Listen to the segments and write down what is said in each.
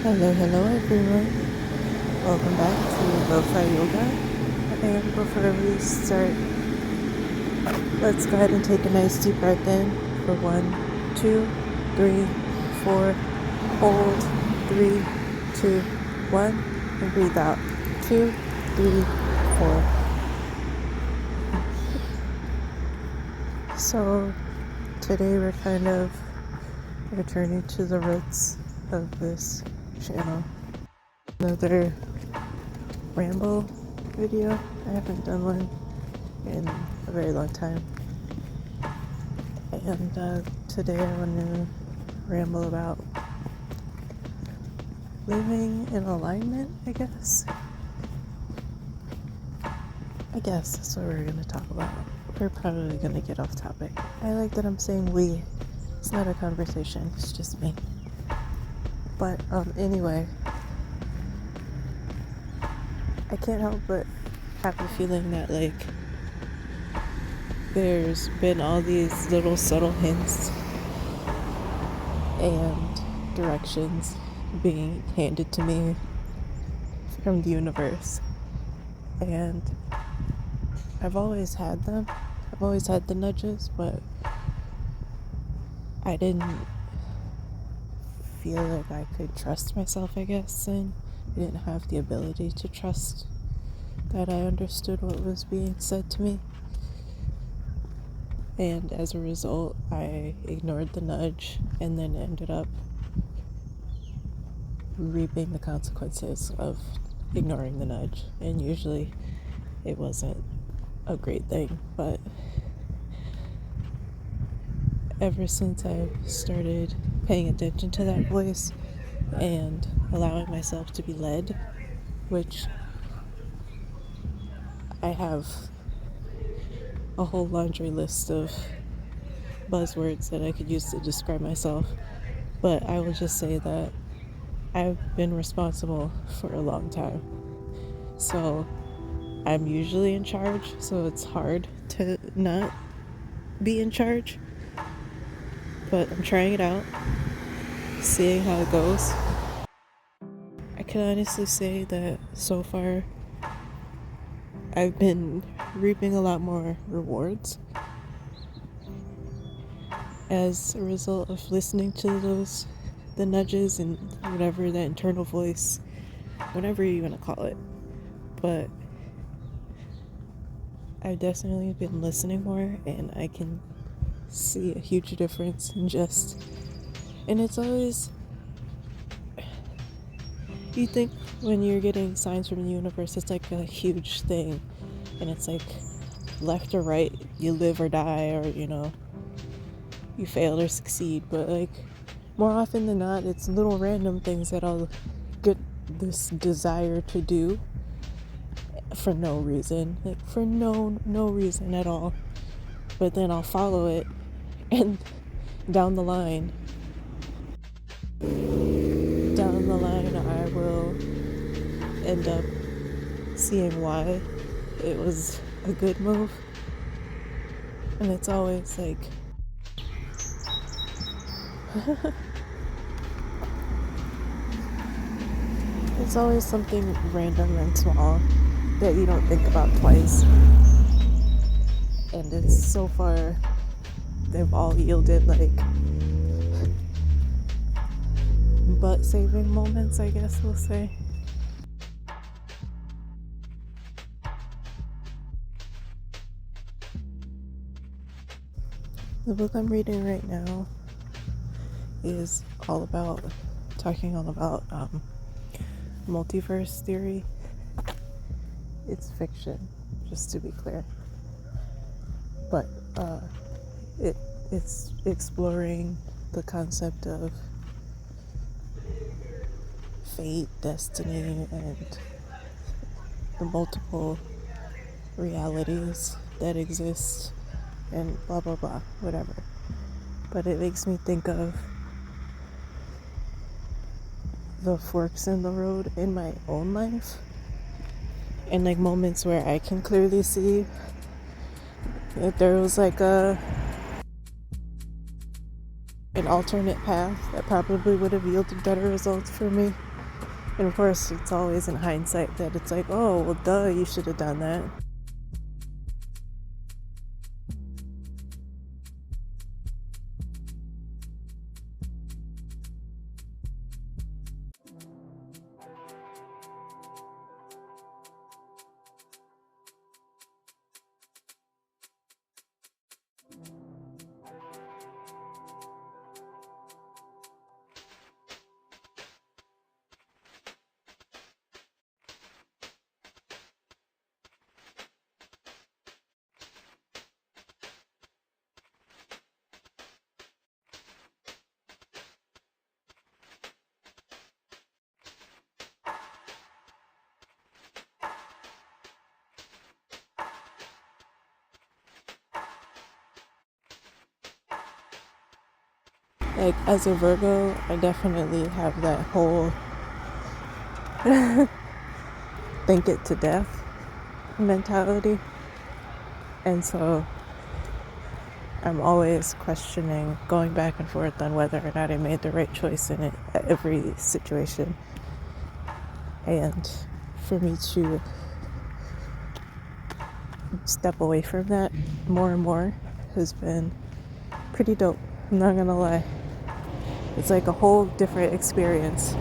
Hello everyone. Welcome back to LoFi Yoga. And before we start, let's go ahead and take a nice deep breath in for 1, 2, 3, 4. Hold 3, 2, 1, and breathe out 2, 3, 4. So today we're kind of returning to the roots of this channel. Another ramble video. I haven't done one in a very long time. And today I want to ramble about living in alignment, I guess. That's what we're going to talk about. We're probably going to get off topic. I like that I'm saying we. It's not a conversation, it's just me. But anyway, I can't help but have the feeling that there's been all these little subtle hints and directions being handed to me from the universe, and I've always had them. I've always had the nudges, but I didn't feel like I could trust myself, I guess, and I didn't have the ability to trust that I understood what was being said to me. And as a result, I ignored the nudge and then ended up reaping the consequences of ignoring the nudge. And usually it wasn't a great thing, but ever since I've started paying attention to that voice and allowing myself to be led, which I have a whole laundry list of buzzwords that I could use to describe myself, but I will just say that I've been responsible for a long time. So I'm usually in charge, so it's hard to not be in charge. But I'm trying it out, seeing how it goes. I can honestly say that so far I've been reaping a lot more rewards as a result of listening to the nudges and whatever that internal voice, whatever you want to call it. But I've definitely been listening more, and I can see a huge difference and it's always, you think when you're getting signs from the universe, it's like a huge thing, and it's like left or right, you live or die, or you fail or succeed. But more often than not, it's little random things that I'll get this desire to do for no reason, for no reason at all. But then I'll follow it, and down the line I will end up seeing why it was a good move. And it's always it's always something random and small that you don't think about twice. And it's so far, they've all yielded butt saving moments, I guess we'll say. The book I'm reading right now is talking all about multiverse theory. It's fiction, just to be clear, but it's exploring the concept of fate, destiny, and the multiple realities that exist, and blah blah blah, whatever. But it makes me think of the forks in the road in my own life, and moments where I can clearly see that there was an alternate path that probably would have yielded better results for me. And of course, it's always in hindsight that it's like, oh, well, duh, you should have done that. Like, as a Virgo, I definitely have that whole think it to death mentality. And so I'm always questioning, going back and forth on whether or not I made the right choice in it at every situation. And for me to step away from that more and more has been pretty dope. I'm not gonna lie. It's like a whole different experience.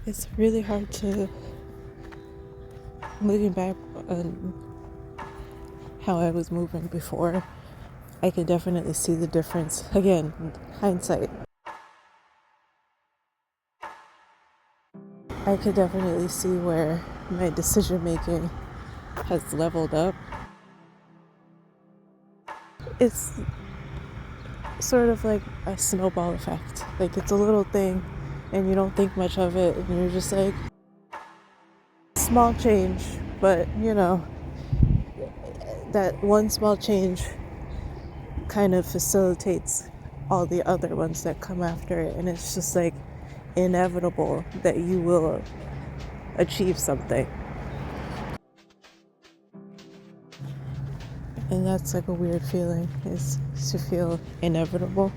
It's really hard to, looking back on how I was moving before, I could definitely see the difference. Again, hindsight. I could definitely see where my decision making has leveled up. It's sort of like a snowball effect. Like, it's a little thing and you don't think much of it and you're just like, small change, but that one small change kind of facilitates all the other ones that come after it, and it's just like inevitable that you will achieve something. And that's like a weird feeling, is to feel inevitable,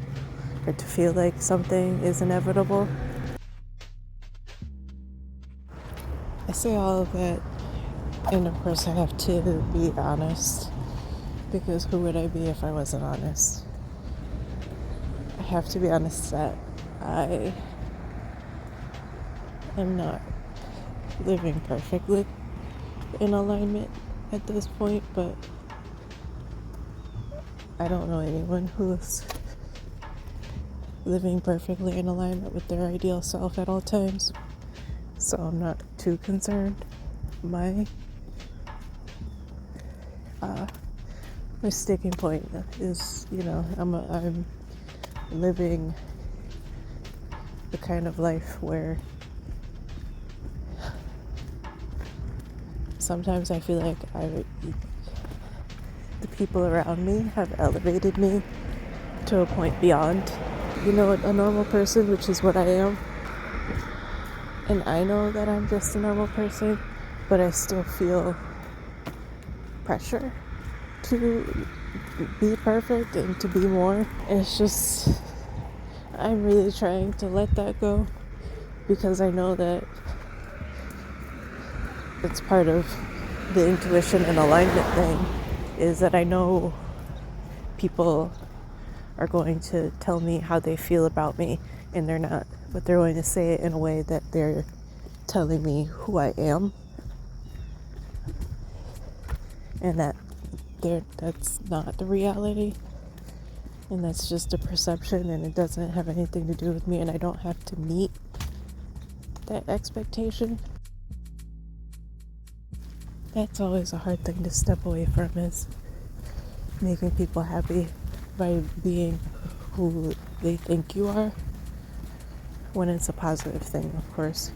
or to feel like something is inevitable. I say all of that, and of course I have to be honest, because who would I be if I wasn't honest? I have to be honest that I am not living perfectly in alignment at this point, but I don't know anyone who's living perfectly in alignment with their ideal self at all times, so I'm not too concerned. My sticking point is, I'm living the kind of life where sometimes I feel like the people around me have elevated me to a point beyond, a normal person, which is what I am. And I know that I'm just a normal person, but I still feel pressure to be perfect and to be more. And it's just, I'm really trying to let that go, because I know that it's part of the intuition and alignment thing, is that I know people are going to tell me how they feel about me, and they're not, but they're going to say it in a way that they're telling me who I am, and that's not the reality, and that's just a perception, and it doesn't have anything to do with me, and I don't have to meet that expectation. That's always a hard thing to step away from, is making people happy by being who they think you are, when it's a positive thing, of course.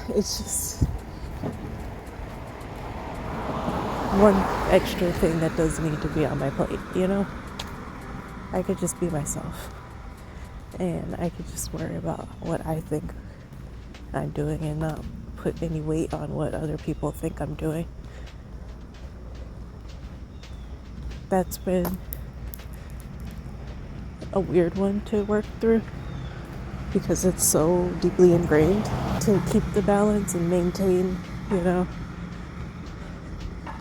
It's just one extra thing that doesn't need to be on my plate, I could just be myself, and I could just worry about what I think I'm doing and not put any weight on what other people think I'm doing. That's been a weird one to work through, because it's so deeply ingrained to keep the balance and maintain,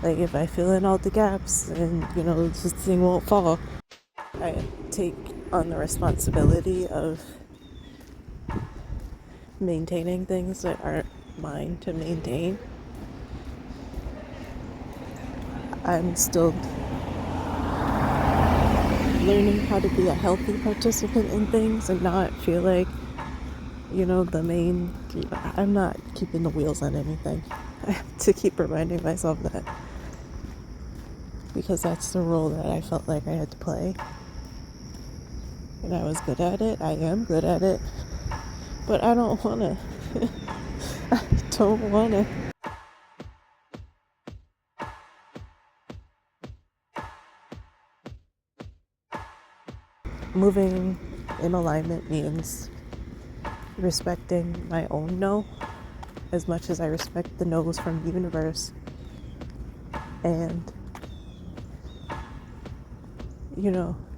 like if I fill in all the gaps and, this thing won't fall, I take on the responsibility of maintaining things that aren't mine to maintain. I'm still learning how to be a healthy participant in things and not feel like, I'm not keeping the wheels on anything. I have to keep reminding myself that, because that's the role that I felt like I had to play. And I was good at it. I am good at it. But I don't want to. I don't want to. Moving in alignment means respecting my own no as much as I respect the no's from the universe. And,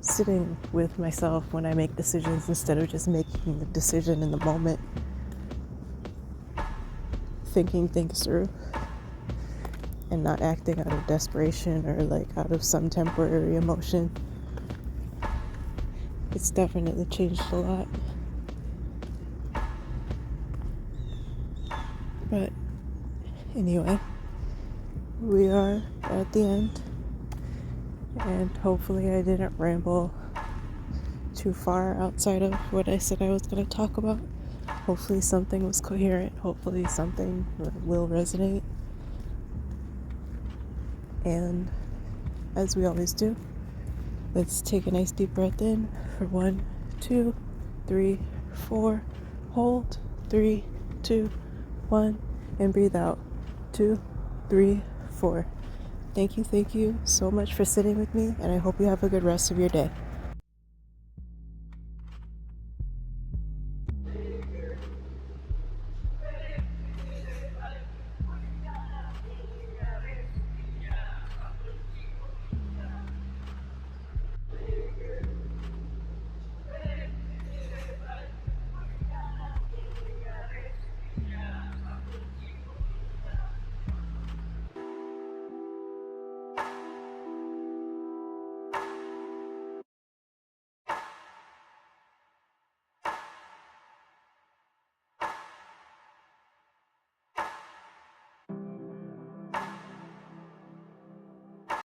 sitting with myself when I make decisions, instead of just making the decision in the moment, thinking things through and not acting out of desperation or like out of some temporary emotion. It's definitely changed a lot. But anyway, we are at the end, and hopefully I didn't ramble too far outside of what I said I was going to talk about. Hopefully something was coherent. Hopefully something will resonate. And as we always do, let's take a nice deep breath in for 1, 2, 3, 4. Hold 3, 2, 1, and breathe out 2, 3, 4. Thank you so much for sitting with me, and I hope you have a good rest of your day.